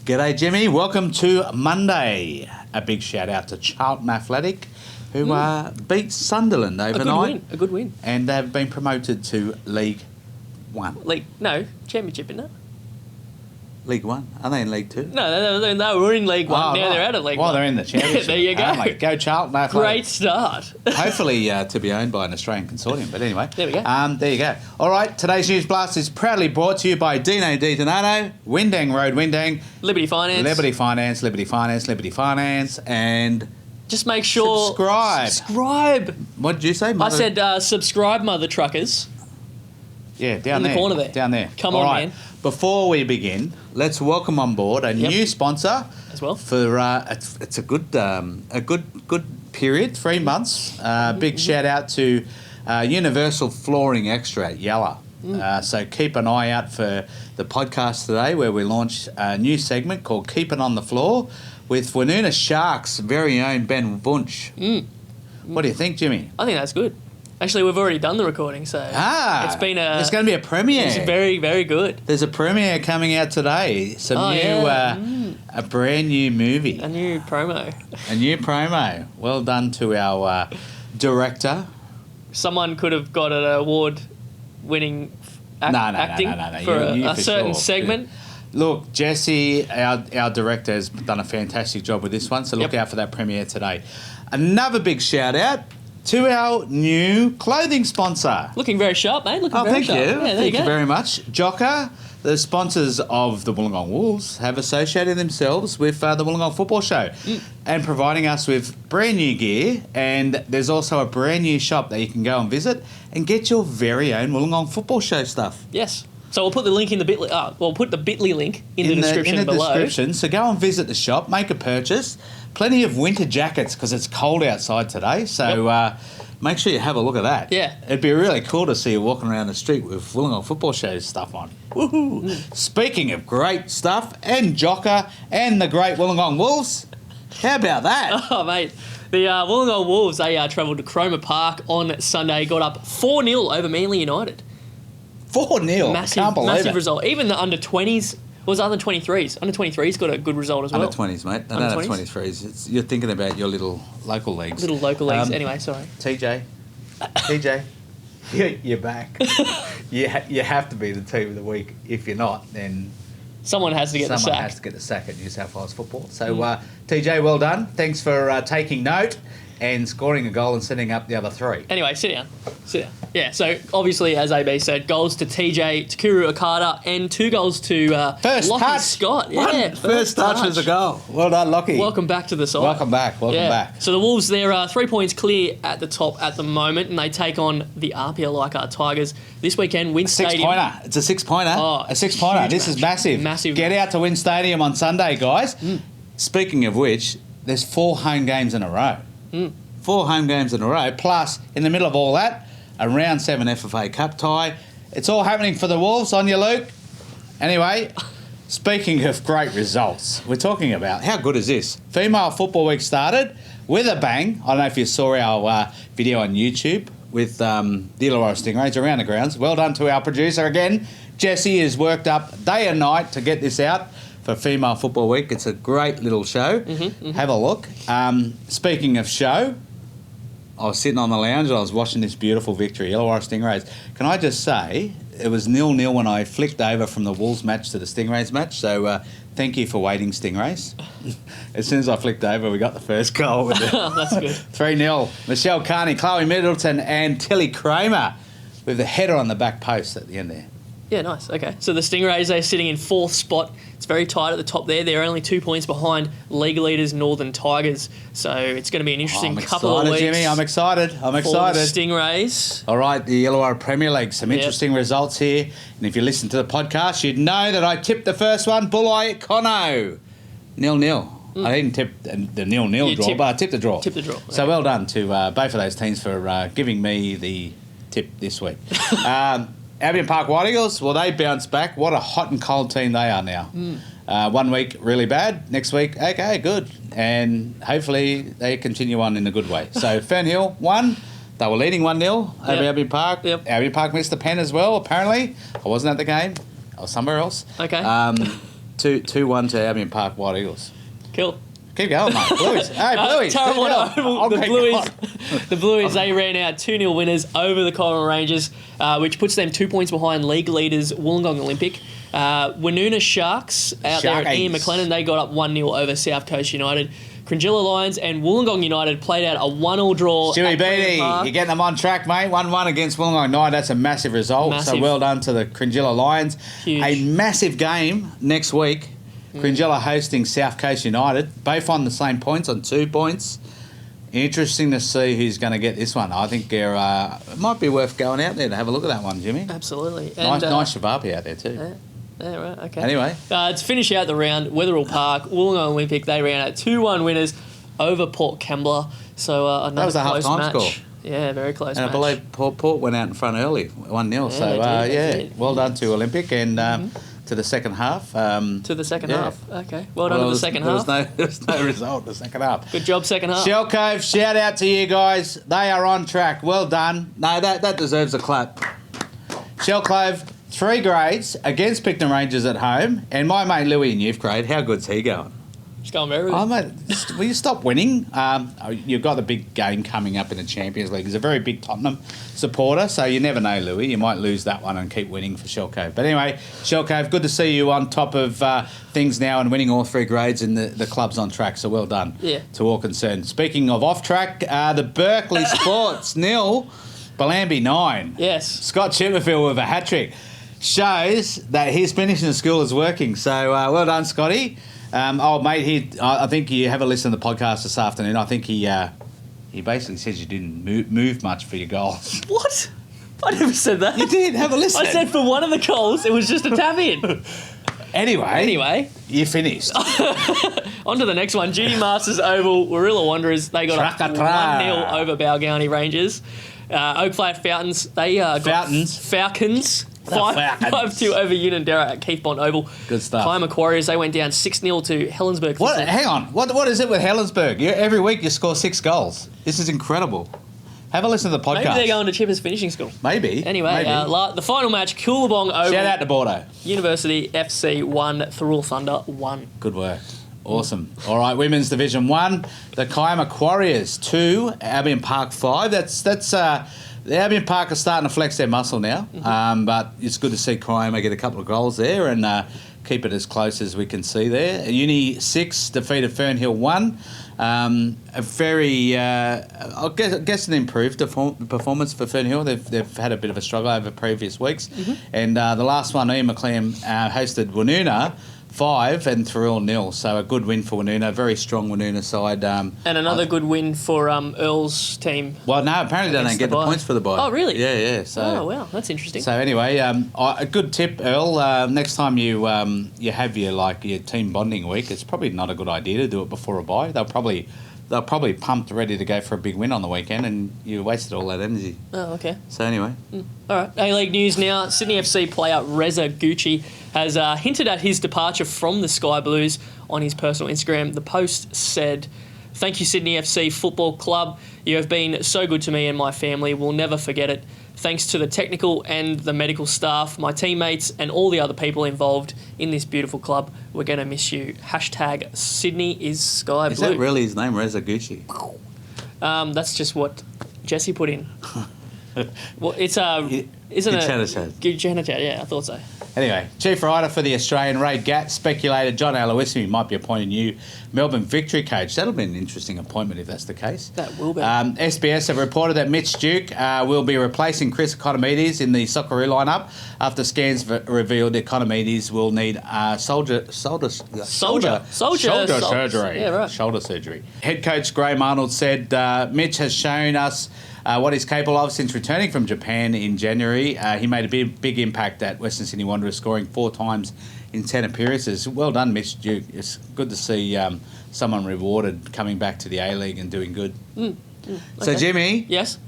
G'day, Jimmy. Welcome to Monday. A big shout out to Charlton Athletic, who beat Sunderland overnight. A good win. And they've been promoted to League One. Championship, isn't it? League One? Are they in League Two? No, we're in League One. Now they're out of League One. Well, they're in the Championship. There you go. Go Charlton Athletic. Great start. Hopefully to be owned by an Australian consortium. But anyway. There we go. There you go. All right, today's News Blast is proudly brought to you by Dino Di Donato, Windang Road, Windang. Liberty Finance, and... Just make sure... Subscribe. What did you say? I said subscribe, mother truckers. Yeah, down there. In the corner there. Down there. Come All on, right. man. Before we begin, let's welcome on board a new sponsor as well. For it's a good period, 3 months. Big shout out to Universal Flooring Extra at Yalla. So keep an eye out for the podcast today, where we launch a new segment called Keep It on the Floor with Woonona Sharks' very own Ben Wunsch. What do you think, Jimmy? I think that's good. Actually, we've already done the recording, so it's been There's going to be a premiere. It's very, very good. There's a premiere coming out today. A brand new movie. A new promo. A new promo. Well done to our director. Someone could have got an award-winning acting for a certain segment. Look, Jesse, our director, has done a fantastic job with this one, so look out for that premiere today. Another big shout-out to our new clothing sponsor. Looking very sharp, mate. Thank you. Yeah, thank you very much. Jocker, the sponsors of the Wollongong Wolves, have associated themselves with the Wollongong Football Show and providing us with brand new gear. And there's also a brand new shop that you can go and visit and get your very own Wollongong Football Show stuff. Yes. So we'll put the link in the Bitly. We'll put the Bitly link in the description below. So go and visit the shop, make a purchase. Plenty of winter jackets because it's cold outside today. So make sure you have a look at that. Yeah, it'd be really cool to see you walking around the street with Wollongong Football Show stuff on. Woohoo! Speaking of great stuff, and Jocker and the great Wollongong Wolves, how about that? Oh, mate. The Wollongong Wolves, they travelled to Cromer Park on Sunday, got up 4-0 over Manly United. 4-0? Massive result. Even the under-20s, was under-23s. Under-23s got a good result as well. Under-20s, mate. I don't have 23s. You're thinking about your little local leagues. Little local leagues. Anyway, sorry. TJ, you're back. You have to be the team of the week. If you're not, then... Someone has to get the sack. Someone has to get the sack at New South Wales football. So, TJ, well done. Thanks for taking note and scoring a goal and setting up the other three. Anyway, sit down. Yeah, so obviously, as AB said, goals to TJ, Takuru Okada, and 2 goals to Lockie Scott. Yeah, first touch was a goal. Well done, Lockie. Welcome back to the side. Welcome back. So the Wolves, they're 3 points clear at the top at the moment, and they take on the RPL Tigers this weekend. Win Stadium. 6-pointer. It's a 6-pointer. Oh, a 6-pointer. This is massive. Massive. Get out to Win Stadium on Sunday, guys. Speaking of which, there's 4 home games in a row. 4 home games in a row, plus in the middle of all that, a round 7 FFA Cup tie. It's all happening for the Wolves. On you, Luke. Anyway, speaking of great results, we're talking about how good is this? Female Football Week started with a bang. I don't know if you saw our video on YouTube with the Illawarra Stingrays around the grounds. Well done to our producer again. Jesse has worked up day and night to get this out for Female Football Week. It's a great little show. Have a look. Speaking of show, I was sitting on the lounge and I was watching this beautiful victory, Illawarra Stingrays. Can I just say, it was 0-0 when I flicked over from the Wolves match to the Stingrays match, so thank you for waiting, Stingrays. As soon as I flicked over, we got the first goal. With That's good. 3-0. Michelle Carney, Chloe Middleton and Tilly Kramer with the header on the back post at the end there. Yeah, nice. Okay. So the Stingrays, they're sitting in 4th spot. It's very tight at the top there. They're only 2 points behind league leaders Northern Tigers. So it's going to be an interesting couple of weeks. Jimmy. I'm excited. For the Stingrays. All right, the Illawarra Premier League. Some interesting results here. And if you listen to the podcast, you'd know that I tipped the first one, Bulli Cono. 0-0. I didn't tip the 0-0 draw, but I tipped the draw. Tipped the draw. So well done to both of those teams for giving me the tip this week. Albion Park White Eagles, well, they bounced back. What a hot and cold team they are now. 1 week, really bad. Next week, okay, good. And hopefully they continue on in a good way. So Fernhill won. They were leading 1-0 over Albion Park. Yep. Albion Park missed the pen as well, apparently. I wasn't at the game. I was somewhere else. Okay. 2-1 to Albion Park White Eagles. Cool. Keep going, mate. Blues. Hey, Blues. Terrible at Oval. The keep Blues, the Blues, they ran out 2-0 winners over the Coral Rangers, which puts them 2 points behind league leaders Wollongong Olympic. Woonona Sharks out there at Ian McLennan, they got up 1-0 over South Coast United. Cringilla Lions and Wollongong United played out a 1-1 draw. Stewie Beattie, you're getting them on track, mate. 1-1 against Wollongong United. That's a massive result. Massive. So well done to the Cringilla Lions. Huge. A massive game next week. Cringilla hosting South Coast United. Both on the same points, on 2 points. Interesting to see who's going to get this one. I think it might be worth going out there to have a look at that one, Jimmy. Absolutely. And, Nice Shababi out there too. Yeah, right, okay. Anyway. To finish out the round, Wetherill Park, Wollongong Olympic, they ran out 2-1 winners over Port Kembla. So another that was a close half-time match. score. Yeah, very close And match. I believe Port went out in front early, 1-0. So, they did. well done to Olympic and to the second half. To the second half. Okay. Well done to the second half. There was no result in the second half. Good job, second half. Shell Cove, shout out to you guys. They are on track. Well done. No, that deserves a clap. Shell Cove, 3 grades against Picton Rangers at home. And my mate Louis in youth grade, how good's he going? It's going very Oh, well. mate, will you stop winning? You've got the big game coming up in the Champions League. He's a very big Tottenham supporter, so you never know, Louis. You might lose that one and keep winning for Shell Cove. But anyway, Shell Cove, good to see you on top of things now and winning all 3 grades, and the club's on track, so well done to all concerned. Speaking of off track, the Berkeley Sports 0, Bellambi 9. Yes. Scott Chipperfield with a hat-trick. Shows that his finishing the school is working. So well done, Scotty. Mate, I think you have a listen to the podcast this afternoon. I think he basically says you didn't move much for your goals. What? I never said that. You did. Have a listen. I said for one of the goals, it was just a tap in. Anyway, you finished. On to the next one. Judy Masters Oval, Warilla Wanderers, they got up 1-0 over Balgownie Rangers. Oak Flat Fountains, they got Falcons. 5-2 over Unanderra at Keith Bond Oval. Good stuff. Climate Warriors, they went down 6-0 to Helensburgh. What? Hang on. What is it with Helensburgh? Every week you score 6 goals. This is incredible. Have a listen to the podcast. Maybe they're going to Chippers Finishing School. Maybe. Anyway, the final match, Coolabong Oval. Shout out to Bordeaux. University FC 1, Thirroul Thunder 1. Good work. Awesome. All right, Women's Division 1, the Kiama Warriors 2, Albion Park 5. The Albion Park are starting to flex their muscle now, but it's good to see Kiama get a couple of goals there and keep it as close as we can see there. Uni 6 defeated Fernhill 1. A very, I guess an improved performance for Fernhill. They've had a bit of a struggle over previous weeks. And the last one, Ian McLean hosted Woonona 5 and Thirroul 0. So a good win for Woonona, very strong Woonona side. And another good win for Earl's team. Well, no, apparently they don't get the points for the bye. Oh, really? Yeah. So, oh, wow, that's interesting. So anyway, a good tip, Earl. Next time you have your team bonding week, it's probably not a good idea to do it before a bye. They're probably pumped, ready to go for a big win on the weekend, and you wasted all that energy. Oh, okay. So anyway. All right, A-League news now. Sydney FC player Reza Gucci has hinted at his departure from the Sky Blues on his personal Instagram. The post said, "Thank you, Sydney FC Football Club. You have been so good to me and my family. We'll never forget it. Thanks to the technical and the medical staff, my teammates, and all the other people involved in this beautiful club. We're going to miss you. Hashtag Sydney is Sky Blue." Is that really his name, Reza Gucci? That's just what Jesse put in. Well, it's isn't it? Gujanachat, yeah, I thought so. Anyway, chief writer for the Australian, Ray Gatt, speculated John Aloisi might be appointed new Melbourne Victory coach. That'll be an interesting appointment if that's the case. That will be. SBS have reported that Mitch Duke will be replacing Chris Economides in the Socceroo lineup after scans revealed Economides will need shoulder surgery. Yeah, right. Shoulder surgery. Head coach Graham Arnold said Mitch has shown us what he's capable of since returning from Japan in January. He made a big impact at Western Sydney Wanderers, scoring 4 times in 10 appearances. Well done, Mitch Duke. It's good to see someone rewarded coming back to the A-League and doing good. Okay. So, Jimmy, Yes?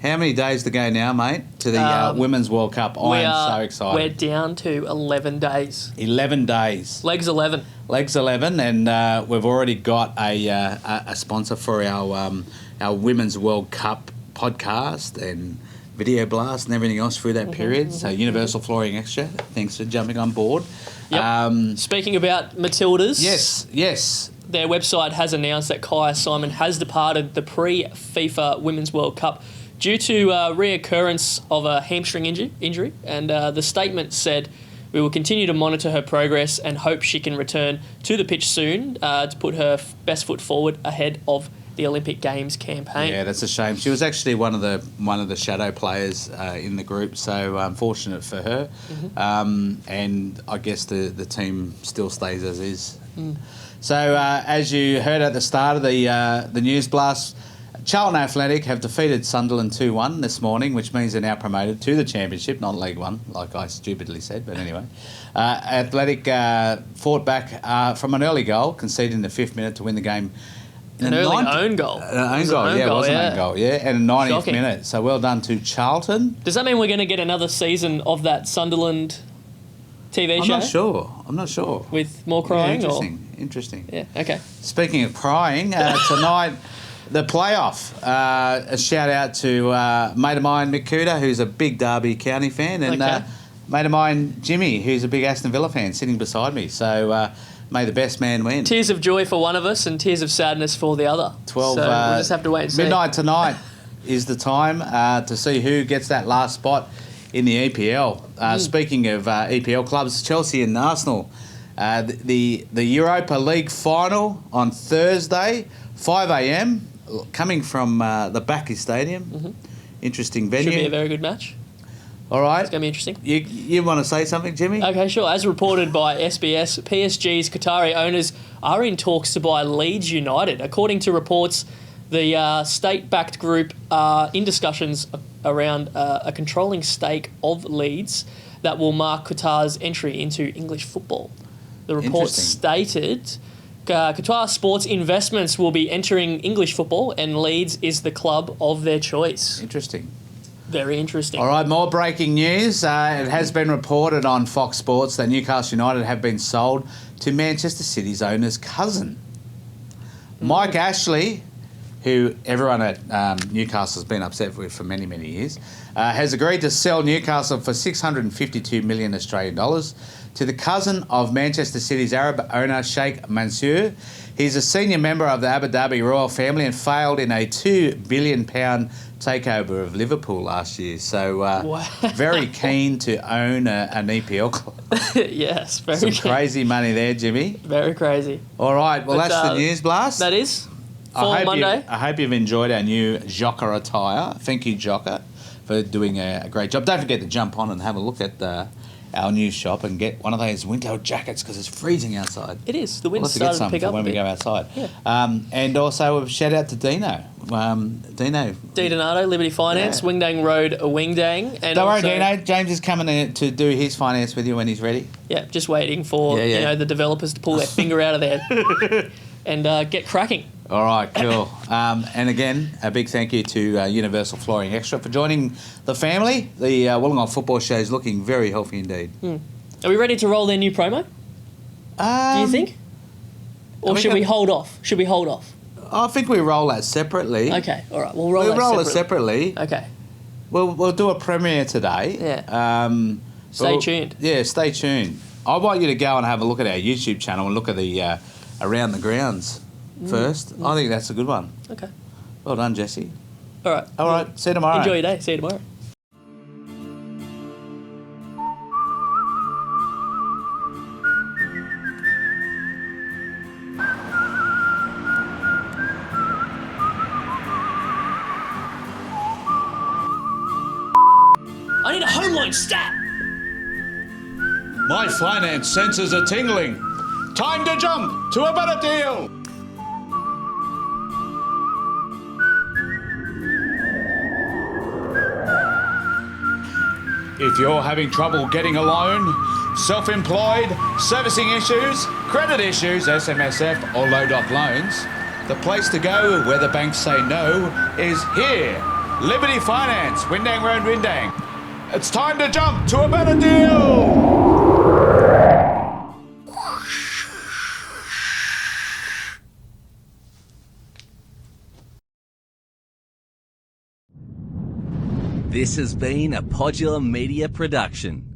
How many days to go now, mate, to the Women's World Cup? I am so excited. We're down to 11 days. 11 days. Legs 11. Legs 11, and we've already got a sponsor for our Women's World Cup podcast and video blast and everything else through that period. So Universal Flooring Extra, thanks for jumping on board. Yep. Speaking about Matildas. Yes. Their website has announced that Kaya Simon has departed the pre-FIFA Women's World Cup due to reoccurrence of a hamstring injury. And the statement said, "We will continue to monitor her progress and hope she can return to the pitch soon to put her best foot forward ahead of the Olympic Games campaign." Yeah, that's a shame. She was actually one of the shadow players in the group, so unfortunate for her. And I guess the team still stays as is. So as you heard at the start of the news blast, Charlton Athletic have defeated Sunderland 2-1 this morning, which means they're now promoted to the Championship, not League One, like I stupidly said. But anyway, Athletic fought back from an early goal, conceding the 5th minute to win the game. An early own goal. An own goal, it was an own goal, and a 90th Shocking. minute. So well done to Charlton. Does that mean we're going to get another season of that Sunderland TV show? I'm not sure. With more crying? Interesting. Yeah, okay. Speaking of crying, tonight, the playoff. A shout out to mate of mine, Mick Cooter, who's a big Derby County fan, and mate of mine, Jimmy, who's a big Aston Villa fan, sitting beside me. So may the best man win. Tears of joy for one of us and tears of sadness for the other. 12. So we'll just have to wait and see. Midnight tonight is the time to see who gets that last spot in the EPL. Speaking of EPL clubs, Chelsea and Arsenal. The Europa League final on Thursday, 5 a.m, coming from the Baccy Stadium. Interesting venue. Should be a very good match. All right. It's going to be interesting. You want to say something, Jimmy? Okay, sure. As reported by SBS, PSG's Qatari owners are in talks to buy Leeds United. According to reports, the state-backed group are in discussions around a controlling stake of Leeds that will mark Qatar's entry into English football. The report stated Qatar Sports Investments will be entering English football and Leeds is the club of their choice. Interesting. Very interesting. All right, more breaking news. It has been reported on Fox Sports that Newcastle United have been sold to Manchester City's owner's cousin. Mike Ashley, who everyone at Newcastle has been upset with for many, many years, has agreed to sell Newcastle for 652 million Australian dollars to the cousin of Manchester City's Arab owner, Sheikh Mansour. He's a senior member of the Abu Dhabi royal family and failed in a £2 billion takeover of Liverpool last year. So very keen to own an EPL club. Yes, very Some keen. crazy money there, Jimmy. Very crazy. All right, well, that's the news blast. That is. For Monday. I hope you've enjoyed our new Jocker attire. Thank you, Jocker, for doing a great job. Don't forget to jump on and have a look at our new shop and get one of those winter jackets because it's freezing outside. It is. The wind We'll started to pick up when we go outside. Yeah. And also a shout out to Dino. Dino. D Donato, Liberty Finance, Wingdang Road, Wingdang. And Don't worry, also, Dino. James is coming to do his finance with you when he's ready. Yeah, just waiting for the developers to pull their finger out of there and get cracking. All right, cool. And again, a big thank you to Universal Flooring Extra for joining the family. The Wollongong Football Show is looking very healthy indeed. Are we ready to roll their new promo? Do you think? Or should we hold off? Should we hold off? I think we roll that separately. Okay, all right. We'll roll it separately. Okay. We'll do a premiere today. Yeah. Stay tuned. Yeah, stay tuned. I want you to go and have a look at our YouTube channel and look at the Around the Grounds first. I think that's a good one. Okay. Well done, Jesse. All right. All right. See you tomorrow. Enjoy your day. See you tomorrow. I need a home loan stat. My finance senses are tingling. Time to jump to a better deal. If you're having trouble getting a loan, self-employed, servicing issues, credit issues, SMSF or low-doc loans, the place to go where the banks say no is here. Liberty Finance, Windang Road, Windang. It's time to jump to a better deal. This has been a Podular Media production.